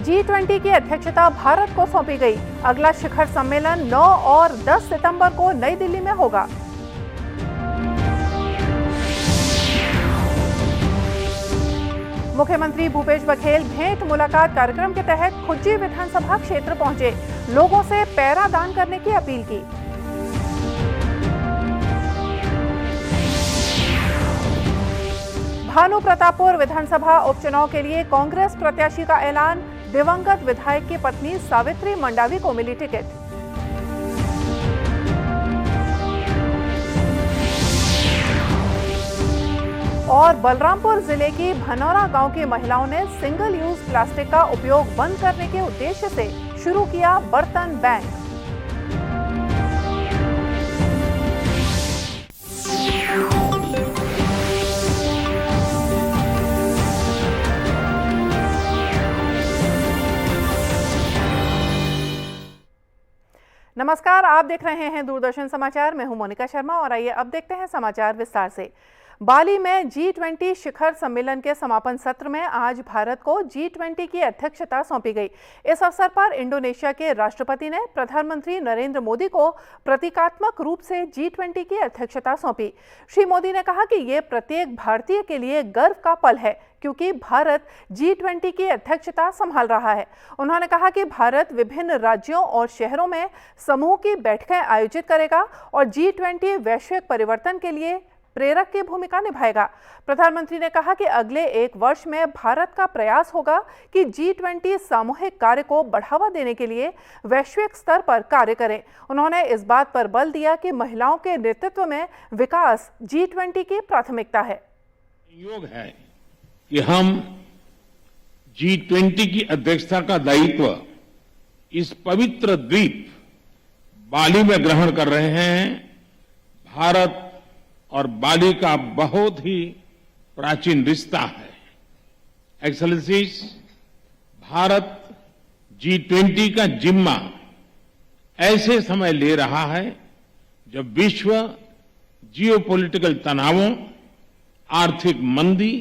G20 की अध्यक्षता भारत को सौंपी गई। अगला शिखर सम्मेलन 9 और 10 सितंबर को नई दिल्ली में होगा। मुख्यमंत्री भूपेश बघेल भेंट मुलाकात कार्यक्रम के तहत खुज्जी विधानसभा क्षेत्र पहुंचे, लोगों से पैरा दान करने की अपील की। भानु प्रतापपुर विधानसभा उपचुनाव के लिए कांग्रेस प्रत्याशी का ऐलान, दिवंगत विधायक की पत्नी सावित्री मंडावी को मिली टिकट। और बलरामपुर जिले की भनौरा गांव की महिलाओं ने सिंगल यूज प्लास्टिक का उपयोग बंद करने के उद्देश्य से शुरू किया बर्तन बैंक। नमस्कार, आप देख रहे हैं दूरदर्शन समाचार। मैं हूं मोनिका शर्मा और आइए अब देखते हैं समाचार विस्तार से। बाली में G20 शिखर सम्मेलन के समापन सत्र में आज भारत को G20 की अध्यक्षता सौंपी गई। इस अवसर पर इंडोनेशिया के राष्ट्रपति ने प्रधानमंत्री नरेंद्र मोदी को प्रतीकात्मक रूप से G20 की अध्यक्षता सौंपी। श्री मोदी ने कहा कि ये प्रत्येक भारतीय के लिए गर्व का पल है, क्योंकि भारत G20 की अध्यक्षता संभाल रहा है। उन्होंने कहा कि भारत विभिन्न राज्यों और शहरों में समूह की बैठकें आयोजित करेगा और G20 वैश्विक परिवर्तन के लिए प्रेरक की भूमिका निभाएगा। प्रधानमंत्री ने कहा कि अगले 1 वर्ष में भारत का प्रयास होगा कि G20 सामूहिक कार्य को बढ़ावा देने के लिए वैश्विक स्तर पर कार्य करें। उन्होंने इस बात पर बल दिया कि महिलाओं के नेतृत्व में विकास G20 की प्राथमिकता है। योग है कि हम G20 की अध्यक्षता का दायित्व इस पवित्र द्वीप बाली में ग्रहण कर रहे हैं। भारत और बाली का बहुत ही प्राचीन रिश्ता है। एक्सेलेंसीज, भारत G20 का जिम्मा ऐसे समय ले रहा है जब विश्व जियोपॉलिटिकल तनावों, आर्थिक मंदी,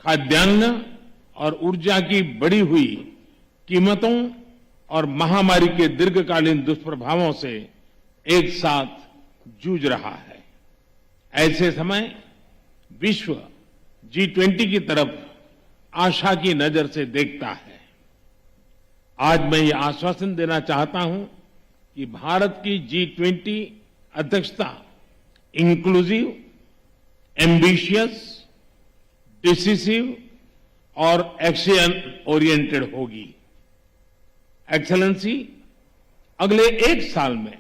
खाद्यान्न और ऊर्जा की बढ़ी हुई कीमतों और महामारी के दीर्घकालीन दुष्प्रभावों से एक साथ जूझ रहा है। ऐसे समय विश्व G20 की तरफ आशा की नजर से देखता है। आज मैं ये आश्वासन देना चाहता हूं कि भारत की G20 अध्यक्षता इंक्लूसिव, एम्बिशियस, डिसिसिव और एक्शन ओरिएंटेड होगी। एक्सेलेंसी, अगले 1 साल में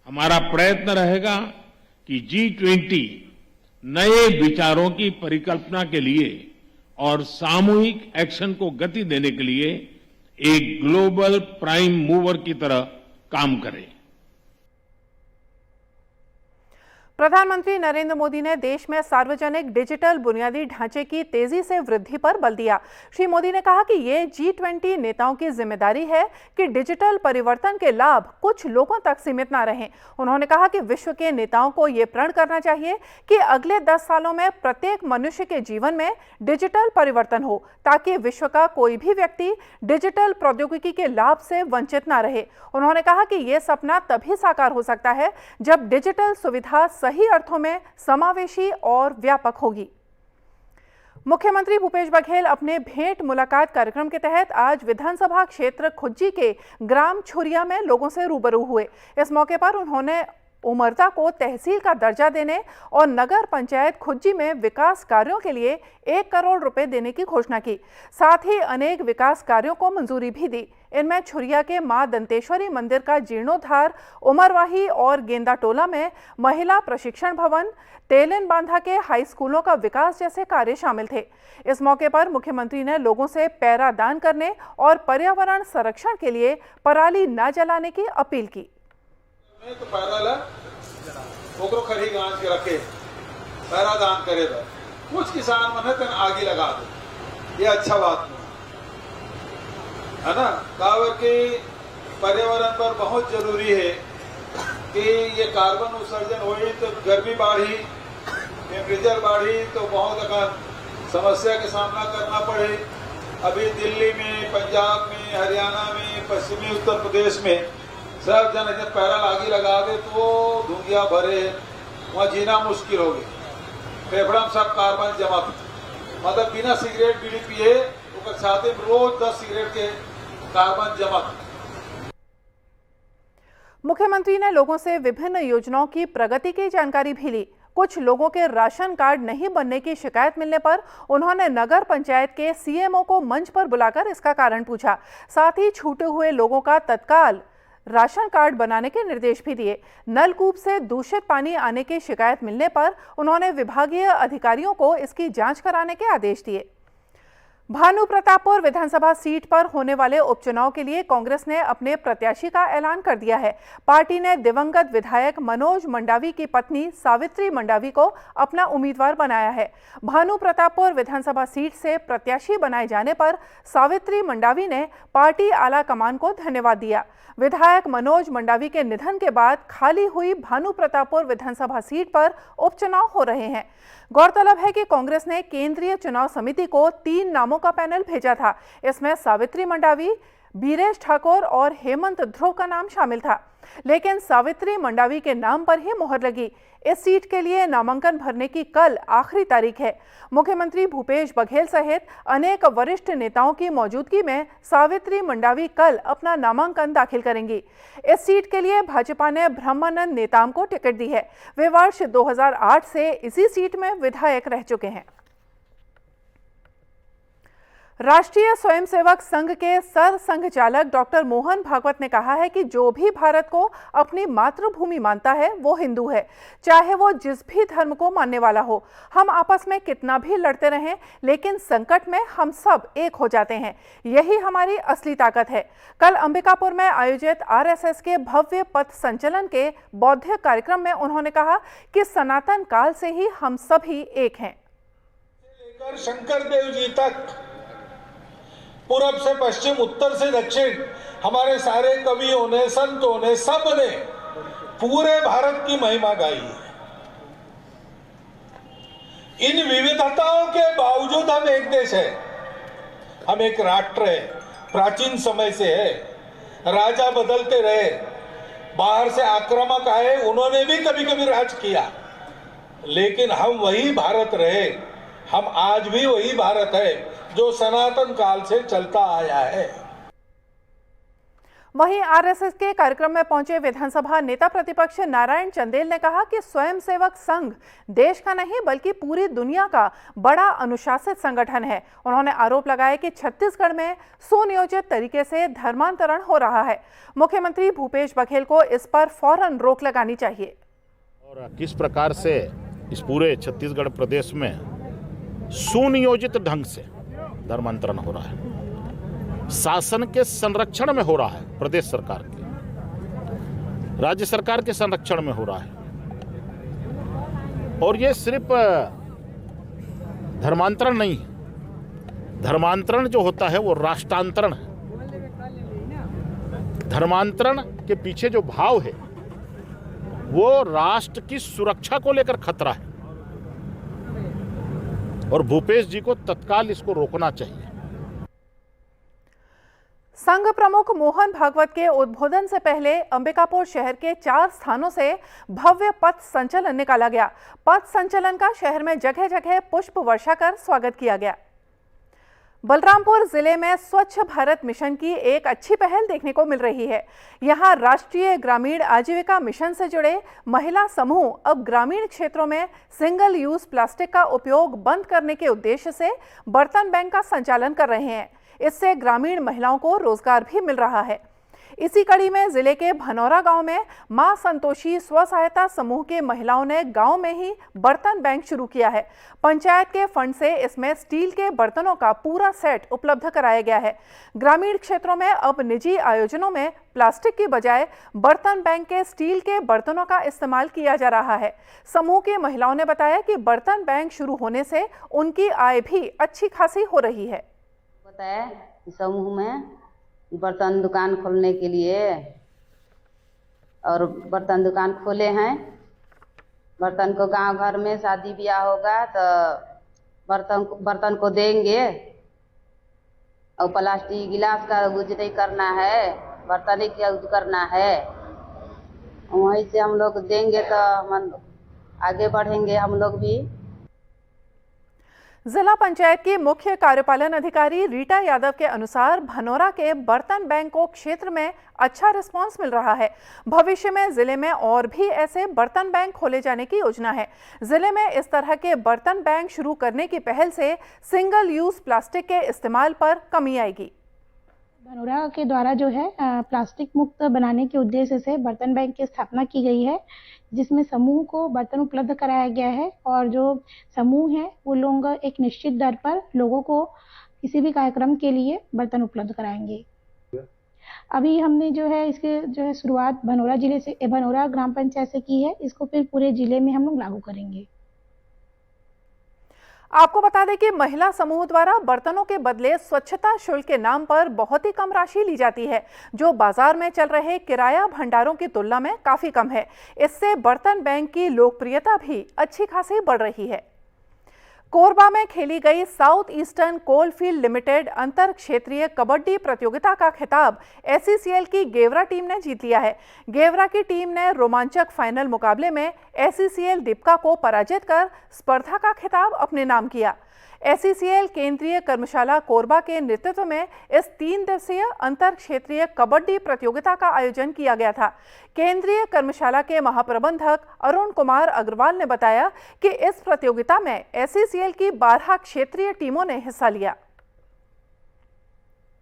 हमारा प्रयत्न रहेगा कि G20 नए विचारों की परिकल्पना के लिए और सामूहिक एक्शन को गति देने के लिए एक ग्लोबल प्राइम मूवर की तरह काम करे। प्रधानमंत्री नरेंद्र मोदी ने देश में सार्वजनिक डिजिटल बुनियादी ढांचे की तेजी से वृद्धि पर बल दिया। श्री मोदी ने कहा कि ये G20 नेताओं की जिम्मेदारी है कि डिजिटल परिवर्तन के लाभ कुछ लोगों तक सीमित न रहें। उन्होंने कहा कि विश्व के नेताओं को ये प्रण करना चाहिए कि अगले 10 सालों में प्रत्येक मनुष्य के जीवन में डिजिटल परिवर्तन हो, ताकि विश्व का कोई भी व्यक्ति डिजिटल प्रौद्योगिकी के लाभ से वंचित न रहे। उन्होंने कहा कि ये सपना तभी साकार हो सकता है जब डिजिटल सुविधा सही अर्थों में समावेशी और व्यापक होगी। मुख्यमंत्री भूपेश बघेल अपने भेंट मुलाकात कार्यक्रम के तहत आज विधानसभा क्षेत्र खुज्जी के ग्राम छुरिया में लोगों से रूबरू हुए। इस मौके पर उन्होंने उमरदा को तहसील का दर्जा देने और नगर पंचायत खुज्जी में विकास कार्यों के लिए 1 करोड़ रुपए देने की घोषणा की। साथ ही अनेक विकास कार्यों को मंजूरी भी दी। इनमें छुरिया के मां दंतेश्वरी मंदिर का जीर्णोद्धार, उमरवाही और गेंदा टोला में महिला प्रशिक्षण भवन, तेलिन बांधा के हाई स्कूलों का विकास जैसे कार्य शामिल थे। इस मौके पर मुख्यमंत्री ने लोगों से पैरा दान करने और पर्यावरण संरक्षण के लिए पराली न जलाने की अपील की। तो पैरा ओकरो खरी गांच के रखे, पैरा दान करे तो कुछ किसान मन है आगे लगा दे, ये अच्छा बात नहीं है ना। कावर के पर्यावरण पर बहुत जरूरी है कि ये कार्बन उत्सर्जन हो तो गर्मी बढ़ी, टेम्परेचर बढ़ी तो बहुत समस्या के सामना करना पड़े। अभी दिल्ली में, पंजाब में, हरियाणा में, पश्चिमी उत्तर प्रदेश में सब जन इतने पैरा लागी लगा दे तो धुंगिया भरे, वहाँ जीना मुश्किल हो गया। फेफड़ा में सब कार्बन जमा, मतलब बिना सिगरेट बीड़ी पिए तो छाती में रोज 10 सिगरेट के कार्बन जमा। मुख्यमंत्री ने लोगों से विभिन्न योजनाओं की प्रगति की जानकारी भी ली। कुछ लोगों के राशन कार्ड नहीं बनने की शिकायत मिलने पर उन्होंने नगर पंचायत के सीएमओ को मंच पर बुलाकर इसका कारण पूछा। साथ ही छूटे हुए लोगों का तत्काल राशन कार्ड बनाने के निर्देश भी दिए। नलकूप से दूषित पानी आने की शिकायत मिलने पर उन्होंने विभागीय अधिकारियों को इसकी जांच कराने के आदेश दिए। भानु प्रतापपुर विधानसभा सीट पर होने वाले उपचुनाव के लिए कांग्रेस ने अपने प्रत्याशी का ऐलान कर दिया है। पार्टी ने दिवंगत विधायक मनोज मंडावी की पत्नी सावित्री मंडावी को अपना उम्मीदवार बनाया है। भानु प्रतापपुर विधानसभा सीट से प्रत्याशी बनाए जाने पर सावित्री मंडावी ने पार्टी आला कमान को धन्यवाद दिया। विधायक मनोज मंडावी के निधन के बाद खाली हुई भानु प्रतापपुर विधानसभा सीट पर उपचुनाव हो रहे हैं। गौरतलब है कि कांग्रेस ने केंद्रीय चुनाव समिति को 3 नामों का पैनल भेजा था। इसमें सावित्री मंडावी, बीरेश ठाकुर और हेमंत ध्रुव का नाम शामिल था, लेकिन सावित्री मंडावी के नाम पर ही मुहर लगी। इस सीट के लिए नामांकन भरने की कल आखिरी तारीख है। मुख्यमंत्री भूपेश बघेल सहित अनेक वरिष्ठ नेताओं की मौजूदगी में सावित्री मंडावी कल अपना नामांकन दाखिल करेंगी। इस सीट के लिए भाजपा ने ब्रह्मानंद नेताम को टिकट दी है। वे वर्ष 2008 से इसी सीट में विधायक रह चुके हैं। राष्ट्रीय स्वयंसेवक संघ के सर संघचालक डॉक्टर मोहन भागवत ने कहा है कि जो भी भारत को अपनी मातृभूमि मानता है वो हिंदू है, चाहे वो जिस भी धर्म को मानने वाला हो। हम आपस में कितना भी लड़ते रहें, लेकिन संकट में हम सब एक हो जाते हैं। यही हमारी असली ताकत है। कल अंबिकापुर में आयोजित आरएसएस के भव्य पथ संचलन के बौद्धिक कार्यक्रम में उन्होंने कहा कि सनातन काल से ही हम सभी एक हैं। लेकर शंकर देव जी तक, पूरब से पश्चिम, उत्तर से दक्षिण, हमारे सारे कवियों ने, संतों ने, सब ने पूरे भारत की महिमा गाई है। इन विविधताओं के बावजूद हम एक देश है, हम एक राष्ट्र है। प्राचीन समय से है। राजा बदलते रहे, बाहर से आक्रामक आए, उन्होंने भी कभी कभी राज किया, लेकिन हम वही भारत रहे। हम आज भी वही भारत है जो सनातन काल से चलता आया है। वहीं आरएसएस के कार्यक्रम में पहुंचे विधानसभा नेता प्रतिपक्ष नारायण चंदेल ने कहा कि स्वयंसेवक संघ देश का नहीं बल्कि पूरी दुनिया का बड़ा अनुशासित संगठन है। उन्होंने आरोप लगाया कि छत्तीसगढ़ में सुनियोजित तरीके से धर्मांतरण हो रहा है। मुख्यमंत्री भूपेश बघेल को इस पर फौरन रोक लगानी चाहिए। और किस प्रकार से इस पूरे छत्तीसगढ़ प्रदेश में सुनियोजित ढंग से धर्मांतरण हो रहा है, शासन के संरक्षण में हो रहा है, प्रदेश सरकार के, राज्य सरकार के संरक्षण में हो रहा है। और ये सिर्फ धर्मांतरण नहीं, धर्मांतरण जो होता है वो राष्ट्रांतरण है। धर्मांतरण के पीछे जो भाव है वो राष्ट्र की सुरक्षा को लेकर खतरा है और भूपेश जी को तत्काल इसको रोकना चाहिए। संघ प्रमुख मोहन भागवत के उद्बोधन से पहले अंबिकापुर शहर के 4 स्थानों से भव्य पथ संचलन निकाला गया। पथ संचलन का शहर में जगह जगह पुष्प वर्षा कर स्वागत किया गया। बलरामपुर जिले में स्वच्छ भारत मिशन की एक अच्छी पहल देखने को मिल रही है। यहां राष्ट्रीय ग्रामीण आजीविका मिशन से जुड़े महिला समूह अब ग्रामीण क्षेत्रों में सिंगल यूज प्लास्टिक का उपयोग बंद करने के उद्देश्य से बर्तन बैंक का संचालन कर रहे हैं। इससे ग्रामीण महिलाओं को रोजगार भी मिल रहा है। इसी कड़ी में जिले के भनौरा गांव में मां संतोषी स्व सहायता समूह के महिलाओं ने गांव में ही बर्तन बैंक शुरू किया है। पंचायत के फंड से इसमें स्टील के बर्तनों का पूरा सेट उपलब्ध कराया गया है। ग्रामीण क्षेत्रों में अब निजी आयोजनों में प्लास्टिक की बजाय बर्तन बैंक के स्टील के बर्तनों का इस्तेमाल किया जा रहा है। समूह की महिलाओं ने बताया कि बर्तन बैंक शुरू होने से उनकी आय भी अच्छी खासी हो रही है। बताया समूह में बर्तन दुकान खोलने के लिए और बर्तन दुकान खोले हैं। बर्तन को गांव घर में शादी ब्याह होगा तो बर्तन को देंगे और प्लास्टिक गिलास का यूज नहीं करना है, बर्तन का यूज करना है। वहीं से हम लोग देंगे तो हम आगे बढ़ेंगे हम लोग भी। जिला पंचायत की मुख्य कार्यपालन अधिकारी रीटा यादव के अनुसार भनोरा के बर्तन बैंकों क्षेत्र में अच्छा रिस्पांस मिल रहा है। भविष्य में जिले में और भी ऐसे बर्तन बैंक खोले जाने की योजना है। जिले में इस तरह के बर्तन बैंक शुरू करने की पहल से सिंगल यूज प्लास्टिक के इस्तेमाल पर कमी आएगी। भनोरा के द्वारा जो है प्लास्टिक मुक्त बनाने के उद्देश्य से बर्तन बैंक की स्थापना की गई है, जिसमें समूह को बर्तन उपलब्ध कराया गया है और जो समूह है वो लोग एक निश्चित दर पर लोगों को किसी भी कार्यक्रम के लिए बर्तन उपलब्ध कराएंगे। अभी हमने जो है इसके जो है शुरुआत भनोरा जिले से, भनोरा ग्राम पंचायत से की है। इसको फिर पूरे जिले में हम लोग लागू करेंगे। आपको बता दें कि महिला समूह द्वारा बर्तनों के बदले स्वच्छता शुल्क के नाम पर बहुत ही कम राशि ली जाती है, जो बाजार में चल रहे किराया भंडारों की तुलना में काफी कम है। इससे बर्तन बैंक की लोकप्रियता भी अच्छी खासी बढ़ रही है। कोरबा में खेली गई South Eastern coal field limited अंतर क्षेत्रीय कबड्डी प्रतियोगिता का खिताब एसईसीएल की गेवरा टीम ने जीत लिया है। गेवरा की टीम ने रोमांचक फाइनल मुकाबले में एसईसीएल दीपका को पराजित कर स्पर्धा का खिताब अपने नाम किया। एसईसीएल केंद्रीय कर्मशाला कोरबा के नेतृत्व में इस 3 दिवसीय अंतर क्षेत्रीय कबड्डी प्रतियोगिता का आयोजन किया गया था। केंद्रीय कर्मशाला के महाप्रबंधक अरुण कुमार अग्रवाल ने बताया कि इस प्रतियोगिता में एसईसीएल की 12 क्षेत्रीय टीमों ने हिस्सा लिया।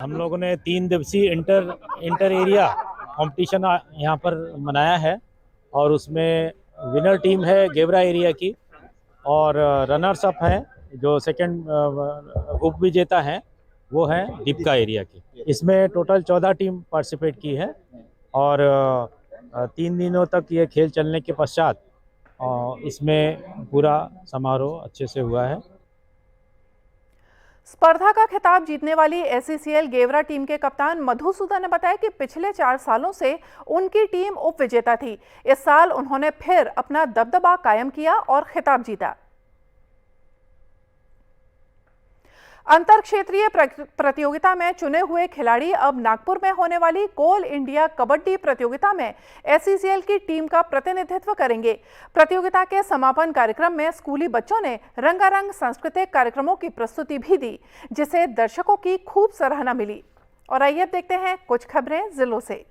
हम लोगों ने 3 दिवसीय इंटर एरिया कंपटीशन यहाँ पर मनाया है और उसमें विनर टीम है गेवरा एरिया की और रनर्स अप है जो सेकंड उप विजेता हैं वो है दीपका एरिया की। इसमें टोटल 14 टीम पार्टिसिपेट की है और 3 दिनों तक ये खेल चलने के पश्चात इसमें पूरा समारोह अच्छे से हुआ है। स्पर्धा का खिताब जीतने वाली एसईसीएल गेवरा टीम के कप्तान मधुसूदन ने बताया कि पिछले 4 सालों से उनकी टीम उप विजेता थी। इस साल उन्होंने फिर अपना दबदबा कायम किया और खिताब जीता। अंतर क्षेत्रीय प्रतियोगिता में चुने हुए खिलाड़ी अब नागपुर में होने वाली कोल इंडिया कबड्डी प्रतियोगिता में एसईसीएल की टीम का प्रतिनिधित्व करेंगे। प्रतियोगिता के समापन कार्यक्रम में स्कूली बच्चों ने रंगारंग सांस्कृतिक कार्यक्रमों की प्रस्तुति भी दी, जिसे दर्शकों की खूब सराहना मिली। और आइए अब देखते हैं कुछ खबरें जिलों से।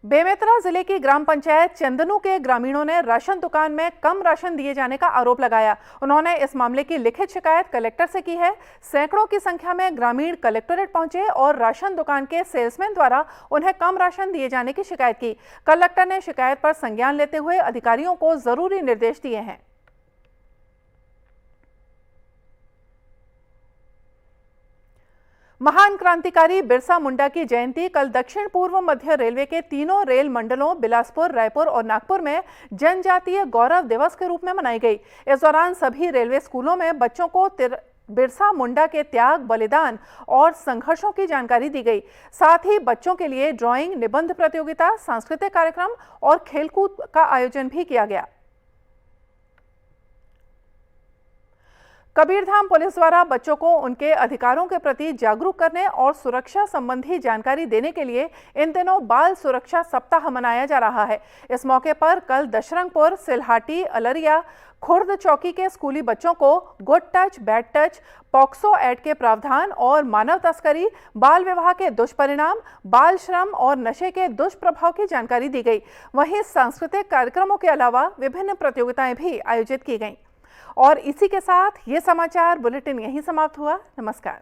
बेमेतरा जिले की ग्राम पंचायत चंदनू के ग्रामीणों ने राशन दुकान में कम राशन दिए जाने का आरोप लगाया। उन्होंने इस मामले की लिखित शिकायत कलेक्टर से की है। सैकड़ों की संख्या में ग्रामीण कलेक्टरेट पहुंचे और राशन दुकान के सेल्समैन द्वारा उन्हें कम राशन दिए जाने की शिकायत की। कलेक्टर ने शिकायत पर संज्ञान लेते हुए अधिकारियों को जरूरी निर्देश दिए हैं। महान क्रांतिकारी बिरसा मुंडा की जयंती कल दक्षिण पूर्व मध्य रेलवे के तीनों रेल मंडलों बिलासपुर, रायपुर और नागपुर में जनजातीय गौरव दिवस के रूप में मनाई गई। इस दौरान सभी रेलवे स्कूलों में बच्चों को बिरसा मुंडा के त्याग, बलिदान और संघर्षों की जानकारी दी गई। साथ ही बच्चों के लिए ड्राइंग, निबंध प्रतियोगिता, सांस्कृतिक कार्यक्रम और खेलकूद का आयोजन भी किया गया। कबीरधाम पुलिस द्वारा बच्चों को उनके अधिकारों के प्रति जागरूक करने और सुरक्षा संबंधी जानकारी देने के लिए इन दिनों बाल सुरक्षा सप्ताह मनाया जा रहा है। इस मौके पर कल दशरंगपुर, सिलहाटी, अलरिया, खुर्द चौकी के स्कूली बच्चों को good touch, bad touch, POCSO act के प्रावधान और मानव तस्करी, बाल विवाह के दुष्परिणाम, बाल श्रम और नशे के दुष्प्रभाव की जानकारी दी गई। वहीं सांस्कृतिक कार्यक्रमों के अलावा विभिन्न प्रतियोगिताएं भी आयोजित की गईं। और इसी के साथ ये समाचार बुलेटिन यहीं समाप्त हुआ। नमस्कार।